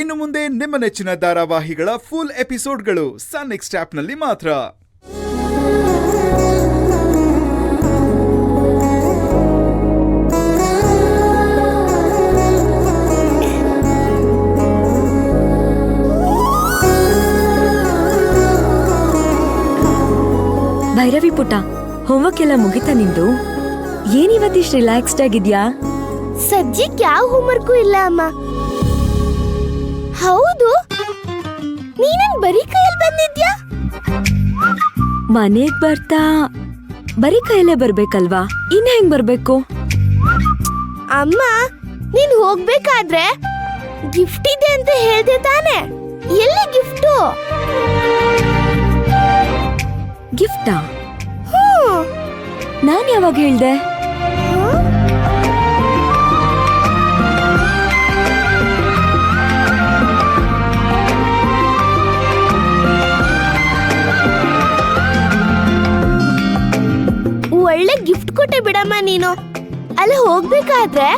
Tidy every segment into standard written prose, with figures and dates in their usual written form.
ಇನ್ನು ಮುಂದೆ ನಿಮ್ಮ ನೆಚ್ಚಿನ ಧಾರಾವಾಹಿಗಳ ಫುಲ್ ಎಪಿಸೋಡ್ಗಳು ಸನ್ ನೆಕ್ಸ್ಟ್ ಆಪ್ನಲ್ಲಿ ಮಾತ್ರ. ಭೈರವಿ ಪುಟ್ಟ, ಹೋಮ್ವರ್ಕ್ ಎಲ್ಲ ಮುಗಿತಾ ನಿಂದು? ಏನಿವತ್ತಿಷ್ಟು ರಿಲ್ಯಾಕ್ಸ್ಡ್ ಆಗಿದ್ಯಾ? ಸದ್ಯಕ್ಕೆ ಯಾವ ಹೋಮ್ವರ್ಕು ಇಲ್ಲ ಅಮ್ಮ. ಹೌದು, ನೀನನ್ ಬರೀ ಕೈಯಲ್ಲಿ ಬಂದಿದ್ಯಾ? ಮನೆಗ್ ಬರ್ತಾ ಬರೀ ಕೈಯಲ್ಲೇ ಬರ್ಬೇಕಲ್ವಾ? ಇನ್ ಹೆಂಗ್ ಬರ್ಬೇಕು? ಅಮ್ಮ, ನೀನ್ ಹೋಗ್ಬೇಕಾದ್ರೆ ಗಿಫ್ಟ್ ಇದೆ ಅಂತ ಹೇಳ್ದೆ ತಾನೆ? ಎಲ್ಲಿ ಗಿಫ್ಟು? ಗಿಫ್ಟಾ? ನಾನ್ ಯಾವಾಗ ಹೇಳ್ದೆ? ಒಳ್ಳೆ ಗಿಫ್ಟ್ ಕೊಟ್ಟೆ ಬಿಡಮ್ಮ ನೀನು. ಅಲ್ಲ, ಹೋಗ್ಬೇಕಾದ್ರೆ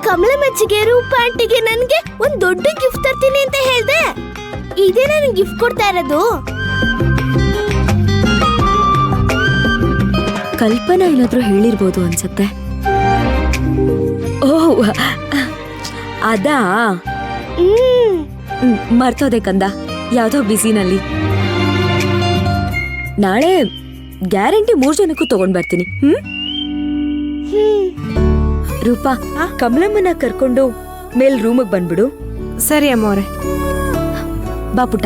ಕಮಲ ಮಜ್ಜಿಗೆ ರೂಪ ಆಂಟಿಗೆ ನನ್ಗೆ ಒಂದ್ ದೊಡ್ಡ ಗಿಫ್ಟ್ ತರ್ತೀನಿ ಅಂತ ಹೇಳ್ದೆ. ಇದೇ ನನ್ ಗಿಫ್ಟ್ ಕೊಡ್ತಾ ಇರೋದು. ಕಲ್ಪನಾ ಏನಾದ್ರೂ ಹೇಳಿರ್ಬೋದು ಅನ್ಸತ್ತೆ. ಓಹ್, ಅದಾ? ಮರ್ತೋದೆ ಕಂದ, ಯಾವ್ದೋ ಬಿಸಿನಲ್ಲಿ. ನಾಳೆ ಗ್ಯಾರಂಟಿ 3 ಜನಕ್ಕೂ ತಗೊಂಡ್ ಬರ್ತೀನಿ. ರೂಪಾ, ಕಮಲಮ್ಮನ ಕರ್ಕೊಂಡು ಮೇಲ್ ರೂಮಿಗೆ ಬಂದ್ಬಿಡು. ಸರಿ ಅಮ್ಮವ್ರೆ. ಬಾ ಪುಟ್ಟ.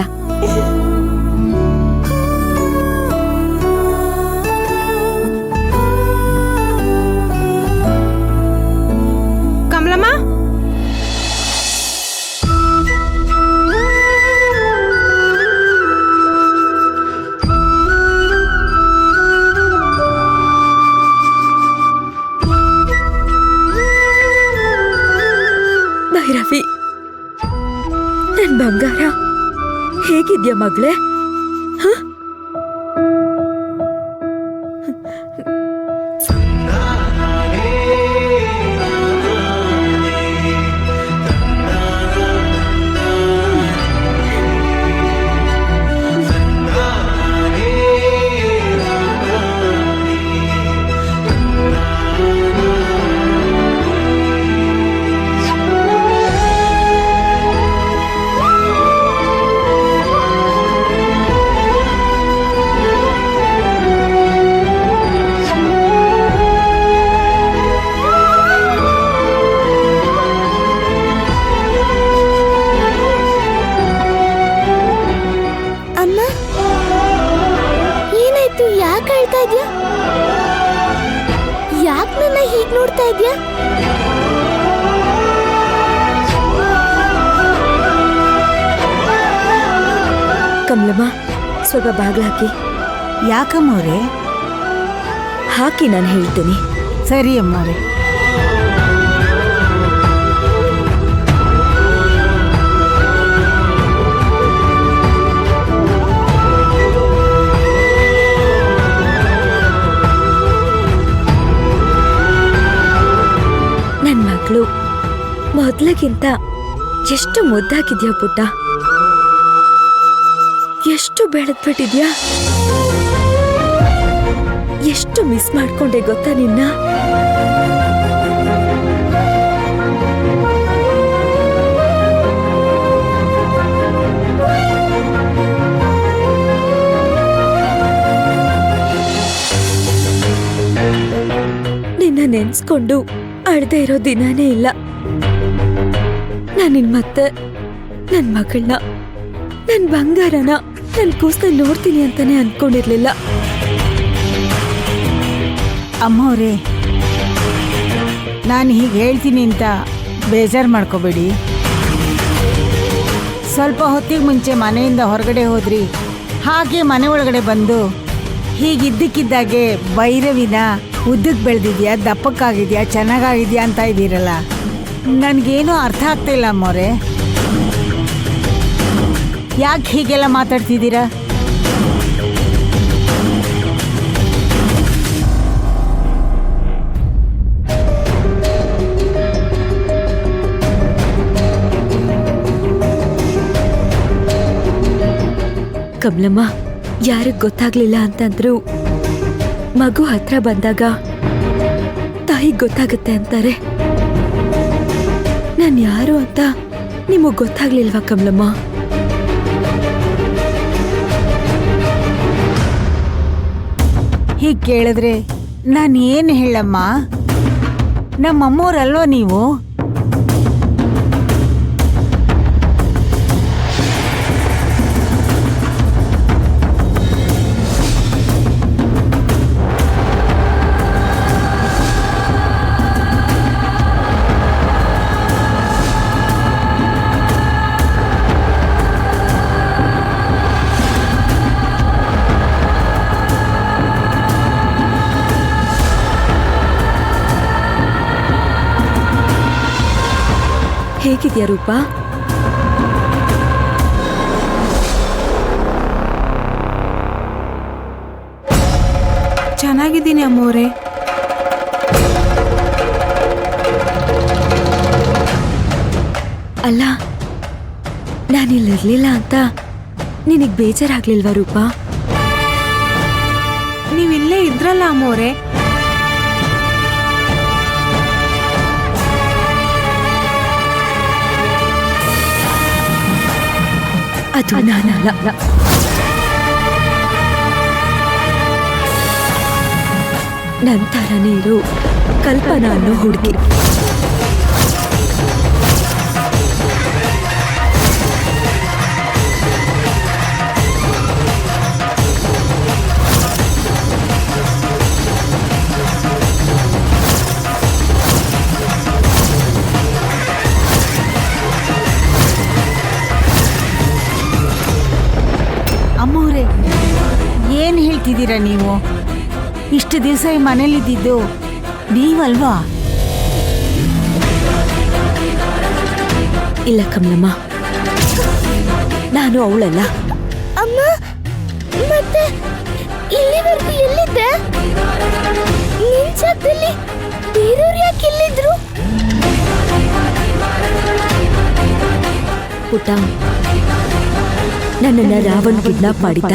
ಕಮಲಮ್ಮ, ಭೈರವಿ, ನನ್ ಬಂಗಾರ, ಹೇಗಿದ್ಯಾ ಮಗಳೇ? ಯಾಕೆ ನನ್ನ ಹೀಗ್ ನೋಡ್ತಾ ಇದ್ಯಾ? ಕಮಲಮ್ಮ, ಸ್ವಲ್ಪ ಬಾಗ್ಲ ಹಾಕಿ. ಯಾಕಮ್ಮವ್ರೆ? ಹಾಕಿ, ನಾನು ಹೇಳ್ತೀನಿ. ಸರಿ ಅಮ್ಮವ್ರೆ. ನನ್ ಮಗಳು ಮೊದ್ಲಿಗಿಂತ ಎಷ್ಟು ಮುದ್ದಾಗಿದ್ಯಾ ಪುಟ್ಟ. ಎಷ್ಟು ಬೆಳೆದ್ಬಿಟ್ಟಿದ್ಯಾ. ಎಷ್ಟು ಮಿಸ್ ಮಾಡ್ಕೊಂಡೆ ಗೊತ್ತಾ ನಿನ್ನ. ನಿನ್ನ ನೆನ್ಸ್ಕೊಂಡು ಅಳ್ದೇ ಇರೋ ದಿನಾನೇ ಇಲ್ಲ. ನಾನಿನ್ ಮತ್ತೆ ನನ್ ಮಗಳನ್ನ, ನನ್ ಬಂಗಾರನ, ನನ್ ಕೂಸ್ನ ನೋಡ್ತೀನಿ ಅಂತಾನೆ ಅನ್ಕೊಂಡಿರ್ಲಿಲ್ಲ. ಅಮ್ಮವ್ರೆ, ನಾನು ಹೀಗೆ ಹೇಳ್ತೀನಿ ಅಂತ ಬೇಜಾರು ಮಾಡ್ಕೋಬೇಡಿ. ಸ್ವಲ್ಪ ಹೊತ್ತಿಗೆ ಮುಂಚೆ ಮನೆಯಿಂದ ಹೊರಗಡೆ ಹೋದ್ರಿ, ಹಾಗೆ ಮನೆ ಒಳಗಡೆ ಬಂದು ಹೀಗಿದ್ದಕ್ಕಿದ್ದಾಗೆ ಭೈರವಿನ ಉದ್ದಕ್ಕೆ ಬೆಳೆದಿದ್ಯಾ, ದಪ್ಪಕ್ಕಾಗಿದ್ಯಾ, ಚೆನ್ನಾಗಾಗಿದ್ಯಾ ಅಂತ ಇದ್ದೀರಲ್ಲ. ನನಗೇನೂ ಅರ್ಥ ಆಗ್ತಾ ಇಲ್ಲ ಅಮ್ಮವ್ರೆ. ಯಾಕೆ ಹೀಗೆಲ್ಲ ಮಾತಾಡ್ತಿದ್ದೀರಾ? ಕಮಲಮ್ಮ, ಯಾರಿಗ್ ಗೊತ್ತಾಗ್ಲಿಲ್ಲ ಅಂತಂದ್ರು ಮಗು ಹತ್ರ ಬಂದಾಗ ತಾಯಿಗ್ ಗೊತ್ತಾಗತ್ತೆ ಅಂತಾರೆ. ನಾನ್ ಯಾರು ಅಂತ ನಿಮಗ್ ಗೊತ್ತಾಗ್ಲಿಲ್ವಾ ಕಮಲಮ್ಮ? ಹೀಗೆ ಕೇಳಿದ್ರೆ ನಾನು ಏನು ಹೇಳಮ್ಮ? ನಮ್ಮಮ್ಮೋರಲ್ವ ನೀವು? ಹೇಗಿದ್ಯಾ ರೂಪಾ? ಚೆನ್ನಾಗಿದ್ದೀನಿ ಅಮ್ಮೋರೆ. ಅಲ್ಲ, ನಾನಿಲ್ಲಿರ್ಲಿಲ್ಲ ಅಂತ ನಿನಗ್ ಬೇಜಾರಾಗ್ಲಿಲ್ವಾ ರೂಪಾ? ನೀವಿಲ್ಲೇ ಇದ್ರಲ್ಲ ಅಮ್ಮೋರೆ. ಅದು ನಾನಲ್ಲ. ನಂತರ ನೀರು ಕಲ್ಪನಾ ಅನ್ನೋ ಹುಡುಗಿ. ಅಮ್ಮವ್ರೆ, ಏನು ಹೇಳ್ತಿದ್ದೀರಾ ನೀವು? ಇಷ್ಟು ದಿವಸ ಈ ಮನೇಲಿದ್ದಿದ್ದು ನೀವಲ್ವಾ? ಇಲ್ಲ ಕಮಲಮ್ಮ, ನಾನು ಅವಳಲ್ಲ. ಅಮ್ಮ, ಮತ್ತೆ ಇಲ್ಲಿವರೆಗೂ ಎಲ್ಲಿದ್ದೆ? ನಿನ್ ಜಾಗದಲ್ಲಿ ಬೇರೆಯವ್ರು ಯಾಕೆ ಇಲ್ಲಿದ್ರು? ಪುಟ್ಟ, ನನ್ನನ್ನ ರಾವಣ್ ಕಿಡ್ನಾಪ್ ಮಾಡಿದ್ದ.